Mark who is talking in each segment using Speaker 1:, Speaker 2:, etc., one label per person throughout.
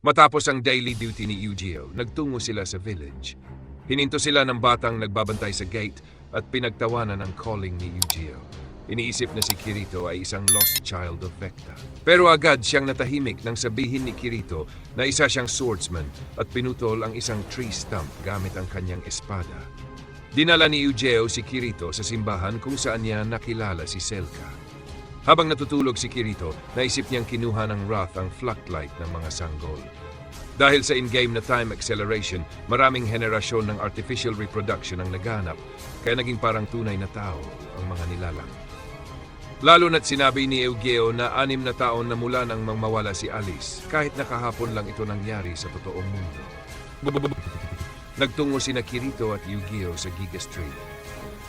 Speaker 1: Matapos ang daily duty ni Eugeo, nagtungo sila sa village. Hininto sila ng batang nagbabantay sa gate at pinagtawanan ang calling ni Eugeo. Iniisip na si Kirito ay isang lost child of Vecta. Pero agad siyang natahimik nang sabihin ni Kirito na isa siyang swordsman at pinutol ang isang tree stump gamit ang kanyang espada. Dinala ni Eugeo si Kirito sa simbahan kung saan niya nakilala si Selka. Habang natutulog si Kirito, naisip niyang kinuha ng Wrath ang Fluctlight ng mga sanggol. Dahil sa in-game na time acceleration, maraming henerasyon ng artificial reproduction ang naganap, kaya naging parang tunay na tao ang mga nilalang. Lalo na't sinabi ni Eugeo na 6 na taon na mula nang mawala si Alice, kahit nakahapon lang ito nangyari sa totoong mundo. Nagtungo sina Kirito at Eugeo sa Giga Street.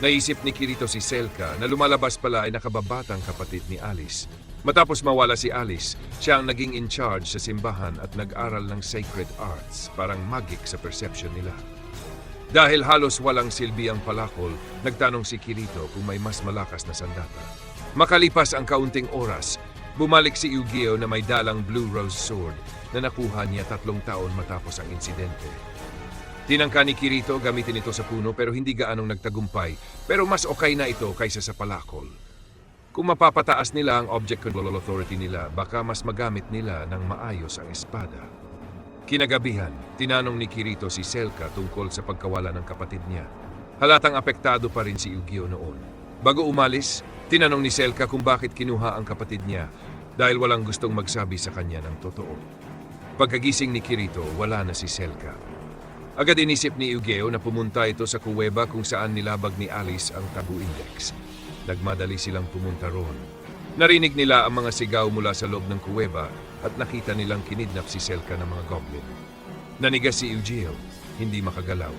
Speaker 1: Naisip ni Kirito si Selka na lumalabas pala ay nakababatang kapatid ni Alice. Matapos mawala si Alice, siya ang naging in charge sa simbahan at nag-aral ng sacred arts, parang magic sa perception nila. Dahil halos walang silbi ang palakol, nagtanong si Kirito kung may mas malakas na sandata. Makalipas ang kaunting oras, bumalik si Eugeo na may dalang Blue Rose Sword na nakuha niya 3 taon matapos ang insidente. Tinangka ni Kirito gamitin ito sa puno pero hindi gaanong nagtagumpay, pero mas okay na ito kaysa sa palakol. Kung mapapataas nila ang object control authority nila, baka mas magamit nila ng maayos ang espada. Kinagabihan, tinanong ni Kirito si Selka tungkol sa pagkawala ng kapatid niya. Halatang apektado pa rin si Eugeo noon. Bago umalis, tinanong ni Selka kung bakit kinuha ang kapatid niya dahil walang gustong magsabi sa kanya ng totoo. Pagkagising ni Kirito, wala na si Selka. Agad inisip ni Eugeo na pumunta ito sa kuweba kung saan nilabag ni Alice ang Tabu Index. Nagmadali silang pumunta roon. Narinig nila ang mga sigaw mula sa loob ng kuweba at nakita nilang kinidnap si Selka ng mga goblin. Nanigas si Eugeo, hindi makagalaw.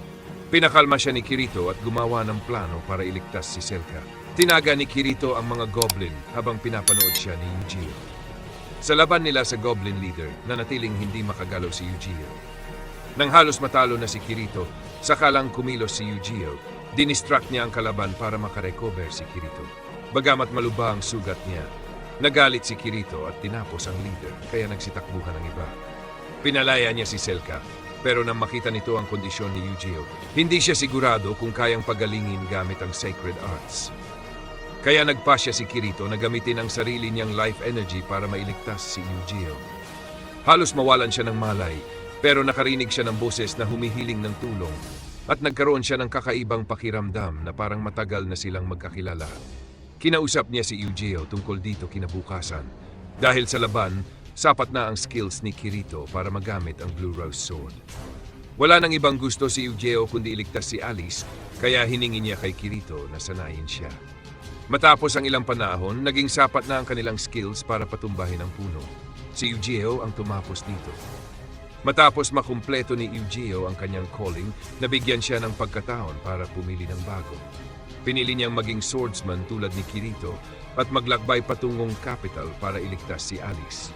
Speaker 1: Pinakalma siya ni Kirito at gumawa ng plano para iligtas si Selka. Tinaga ni Kirito ang mga goblin habang pinapanood siya ni Eugeo. Sa laban nila sa goblin leader, nanatiling hindi makagalaw si Eugeo. Nang halos matalo na si Kirito, saka lang kumilos si Eugeo, dinistract niya ang kalaban para makarecover si Kirito. Bagamat malubha ang sugat niya, nagalit si Kirito at tinapos ang leader kaya nagsitakbuhan ng iba. Pinalaya niya si Selka, pero nang makita nito ang kondisyon ni Eugeo, hindi siya sigurado kung kayang pagalingin gamit ang sacred arts. Kaya nagpasya si Kirito na gamitin ang sarili niyang life energy para mailigtas si Eugeo. Halos mawalan siya ng malay, pero nakarinig siya ng boses na humihiling ng tulong at nagkaroon siya ng kakaibang pakiramdam na parang matagal na silang magkakilala. Kinausap niya si Eugeo tungkol dito kinabukasan. Dahil sa laban, sapat na ang skills ni Kirito para magamit ang Blue Rose Sword. Wala nang ibang gusto si Eugeo kundi iligtas si Alice, kaya hiningi niya kay Kirito na sanayin siya. Matapos ang ilang panahon, naging sapat na ang kanilang skills para patumbahin ang puno. Si Eugeo ang tumapos dito. Matapos makumpleto ni Eugeo ang kanyang calling, nabigyan siya ng pagkataon para pumili ng bago. Pinili niyang maging swordsman tulad ni Kirito at maglakbay patungong capital para iligtas si Alice.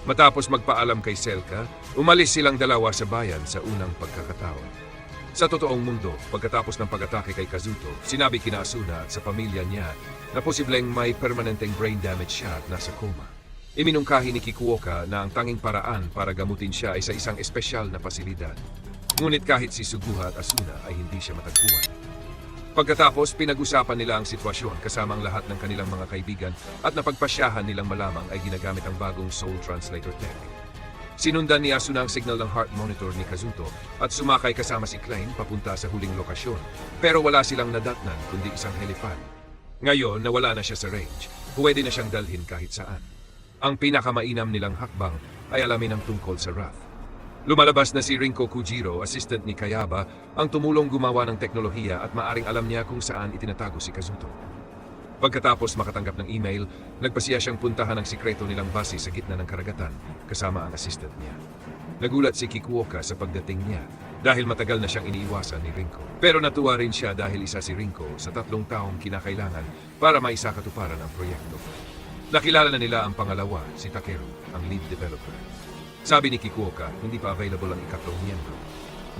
Speaker 1: Matapos magpaalam kay Selka, umalis silang dalawa sa bayan sa unang pagkakataon. Sa totoong mundo, pagkatapos ng pag-atake kay Kazuto, sinabi kina Asuna at sa pamilya niya na posibleng may permanenteng brain damage siya at nasa coma. Iminungkahi ni Kikuoka na ang tanging paraan para gamutin siya ay sa isang espesyal na pasilidad. Ngunit kahit si Suguha at Asuna ay hindi siya matagpuan. Pagkatapos, pinag-usapan nila ang sitwasyon kasama ang lahat ng kanilang mga kaibigan at napagpasyahan nilang malamang ay ginagamit ang bagong Soul Translator Tech. Sinundan ni Asuna ang signal ng heart monitor ni Kazuto at sumakay kasama si Klein papunta sa huling lokasyon. Pero wala silang nadatnan kundi isang helipad. Ngayon, nawala na siya sa range. Pwede na siyang dalhin kahit saan. Ang pinakamainam nilang hakbang ay alamin ang tungkol sa Wrath. Lumalabas na si Rinko Kujiro, assistant ni Kayaba, ang tumulong gumawa ng teknolohiya at maaring alam niya kung saan itinatago si Kazuto. Pagkatapos makatanggap ng email, nagpasiya siyang puntahan ang sikreto nilang base sa gitna ng karagatan kasama ang assistant niya. Nagulat si Kikuoka sa pagdating niya dahil matagal na siyang iniiwasan ni Rinko. Pero natuwa rin siya dahil isa si Rinko sa 3 taong kinakailangan para maisakatuparan ang proyekto. Nakilala na nila ang pangalawa, si Takeru, ang lead developer. Sabi ni Kikuoka, hindi pa available ang ikatlong miyembro.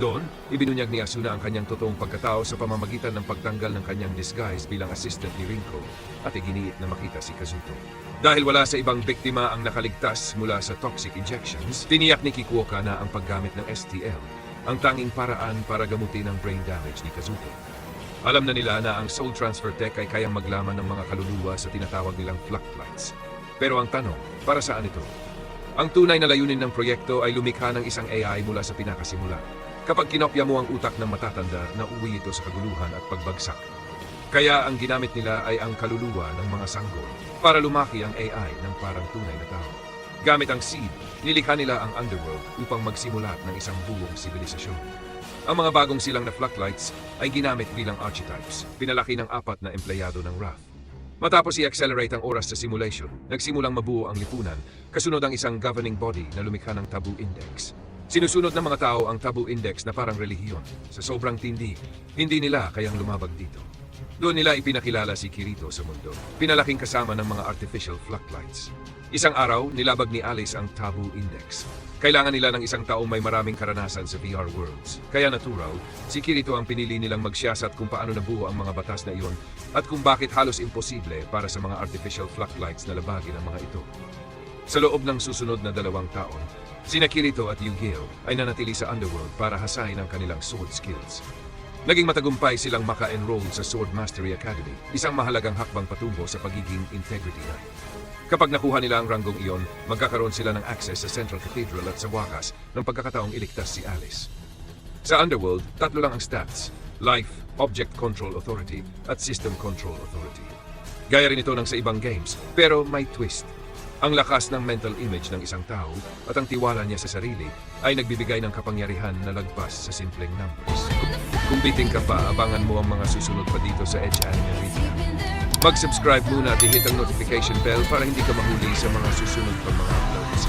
Speaker 1: Doon, ibinunyag ni Asuna ang kanyang totoong pagkatao sa pamamagitan ng pagtanggal ng kanyang disguise bilang assistant ni Rinko at iginiit na makita si Kazuto. Dahil wala sa ibang biktima ang nakaligtas mula sa toxic injections, tiniyak ni Kikuoka na ang paggamit ng STL ang tanging paraan para gamutin ang brain damage ni Kazuto. Alam na nila na ang Soul Transfer Tech ay kayang maglaman ng mga kaluluwa sa tinatawag nilang Flux Lights. Pero ang tanong, para saan ito? Ang tunay na layunin ng proyekto ay lumikha ng isang AI mula sa pinakasimula. Kapag kinopya mo ang utak ng matatanda, nauwi ito sa kaguluhan at pagbagsak. Kaya ang ginamit nila ay ang kaluluwa ng mga sanggol para lumaki ang AI ng parang tunay na tao. Gamit ang seed, nilikha nila ang underworld upang magsimulat ng isang buong sibilisasyon. Ang mga bagong silang na Flocklights ay ginamit bilang archetypes, pinalaki ng 4 na empleyado ng Wrath. Matapos i-accelerate ang oras sa simulation, nagsimulang mabuo ang lipunan, kasunod ang isang governing body na lumikha ng Taboo Index. Sinusunod ng mga tao ang Taboo Index na parang relihiyon. Sa sobrang tindi, hindi nila kayang lumabag dito. Doon nila ipinakilala si Kirito sa mundo, pinalaking kasama ng mga artificial Flocklights. Isang araw, nilabag ni Alice ang Taboo Index. Kailangan nila ng isang taong may maraming karanasan sa VR worlds. Kaya natural, si Kirito ang pinili nilang magsiyasat kung paano nabuo ang mga batas na iyon at kung bakit halos imposible para sa mga artificial Flocklights na labagin ang mga ito. Sa loob ng susunod na 2 taon, sina Kirito at Yu-Gi-Oh ay nanatili sa underworld para hasain ang kanilang sword skills. Naging matagumpay silang maka-enroll sa Sword Mastery Academy, isang mahalagang hakbang patungo sa pagiging Integrity Knight. Kapag nakuha nila ang ranggong iyon, magkakaroon sila ng access sa Central Cathedral at sa wakas ng pagkakataong iligtas si Alice. Sa Underworld, 3 lang ang stats: Life, Object Control Authority, at System Control Authority. Gaya rin ito ng sa ibang games, pero may twist. Ang lakas ng mental image ng isang tao at ang tiwala niya sa sarili ay nagbibigay ng kapangyarihan na lagpas sa simpleng numbers. Kung biting ka pa, abangan mo ang mga susunod pa dito sa Edge Anime Recap. Mag-subscribe muna at i-hit ang notification bell para hindi ka mahuli sa mga susunod pang mga uploads.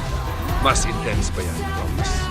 Speaker 1: Mas intense pa yan, promise.